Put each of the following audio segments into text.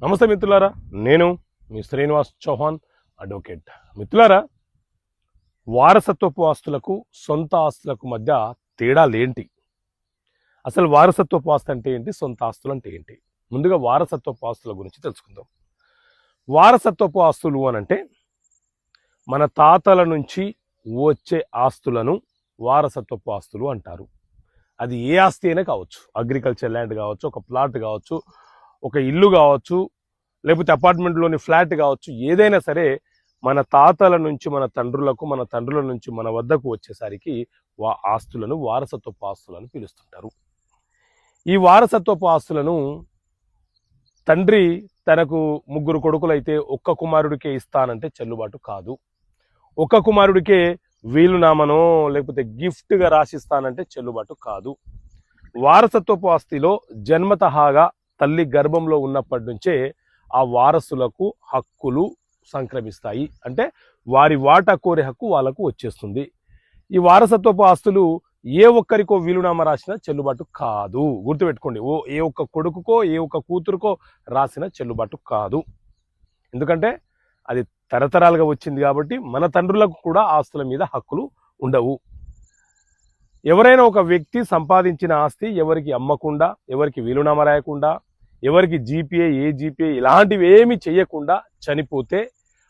నమస్తే మిత్రులారా, నేను మీ శ్రీనివాస్ చౌహాన్ అడ్వకేట్. మిత్రులారా, వారసత్వపు ఆస్తులకు సొంత ఆస్తులకు మధ్య తేడాలేంటి? అసలు వారసత్వపు ఆస్తి అంటే ఏంటి, సొంత ఆస్తులు అంటే ఏంటి? ముందుగా వారసత్వపు ఆస్తుల గురించి తెలుసుకుందాం. వారసత్వపు ఆస్తులు అనంటే మన తాతల నుంచి వచ్చే ఆస్తులను వారసత్వపు ఆస్తులు అంటారు. అది ఏ ఆస్తి అయినా కావచ్చు, అగ్రికల్చర్ ల్యాండ్ కావచ్చు, ఒక ప్లాట్ కావచ్చు, ఒక ఇల్లు కావచ్చు, లేకపోతే అపార్ట్మెంట్లోని ఫ్లాట్ కావచ్చు, ఏదైనా సరే మన తాతల నుంచి మన తండ్రులకు, మన తండ్రుల నుంచి మన వద్దకు వచ్చేసరికి ఆస్తులను వారసత్వపు ఆస్తులను పిలుస్తుంటారు. ఈ వారసత్వపు ఆస్తులను తండ్రి తనకు 3 కొడుకులైతే ఒక్క కుమారుడికే ఇస్తానంటే చెల్లుబాటు కాదు. ఒక్క కుమారుడికే వీలునామనో లేకపోతే గిఫ్ట్గా రాసిస్తానంటే చెల్లుబాటు కాదు. వారసత్వపు ఆస్తిలో జన్మతహాగా తల్లి గర్భంలో ఉన్నప్పటి నుంచే ఆ వారసులకు హక్కులు సంక్రమిస్తాయి. అంటే వారి వాటా కోరే హక్కు వాళ్ళకు వచ్చేస్తుంది. ఈ వారసత్వపు ఆస్తులు ఏ ఒక్కరికో వీలునామా రాసినా చెల్లుబాటు కాదు. గుర్తుపెట్టుకోండి, ఏ ఒక్క కొడుకుకో ఏ ఒక్క కూతురుకో రాసిన చెల్లుబాటు కాదు. ఎందుకంటే అది తరతరాలుగా వచ్చింది కాబట్టి మన తండ్రులకు కూడా ఆస్తుల మీద హక్కులు ఉండవు. ఎవరైనా ఒక వ్యక్తి సంపాదించిన ఆస్తి ఎవరికి అమ్మకుండా, ఎవరికి వీలునామా రాయకుండా, ఎవరికి జీపీఏ ఏజీపీఏ ఇలాంటివి ఏమి చేయకుండా చనిపోతే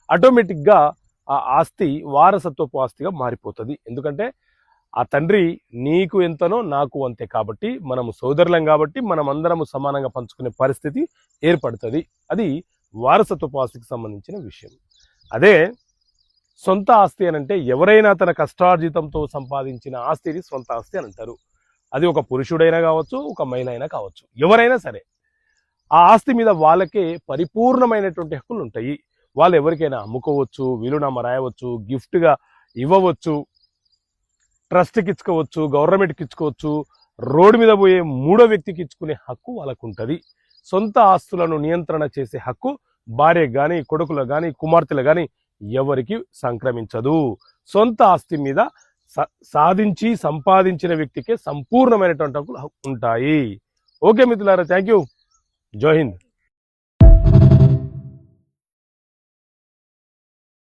ఆటోమేటిక్గా ఆ ఆస్తి వారసత్వపు ఆస్తిగా మారిపోతుంది. ఎందుకంటే ఆ తండ్రి నీకు ఎంతనో నాకు అంతే కాబట్టి, మనము సోదరులం కాబట్టి మనం అందరము సమానంగా పంచుకునే పరిస్థితి ఏర్పడుతుంది. అది వారసత్వపు ఆస్తికి సంబంధించిన విషయం. అదే సొంత ఆస్తి అని అంటే ఎవరైనా తన కష్టార్జితంతో సంపాదించిన ఆస్తిని సొంత ఆస్తి అని అంటారు. అది ఒక పురుషుడైనా కావచ్చు, ఒక మహిళ అయినా కావచ్చు, ఎవరైనా సరే ఆ ఆస్తి మీద వాళ్ళకే పరిపూర్ణమైనటువంటి హక్కులు ఉంటాయి. వాళ్ళు ఎవరికైనా అమ్ముకోవచ్చు, వీలునామా రాయవచ్చు, గిఫ్ట్గా ఇవ్వవచ్చు, ట్రస్ట్కి ఇచ్చుకోవచ్చు, గవర్నమెంట్కి ఇచ్చుకోవచ్చు, రోడ్డు మీద పోయే 3వ వ్యక్తికి ఇచ్చుకునే హక్కు వాళ్ళకు ఉంటుంది. సొంత ఆస్తులను నియంత్రణ చేసే హక్కు భార్యకు కానీ, కొడుకులకు కానీ, కుమార్తెలు కానీ ఎవరికి సంక్రమించదు. సొంత ఆస్తి మీద సాధించి సంపాదించిన వ్యక్తికే సంపూర్ణమైనటువంటి హక్కులు ఉంటాయి. ఓకే మిత్రులారా, థ్యాంక్ యూ. జై హింద్.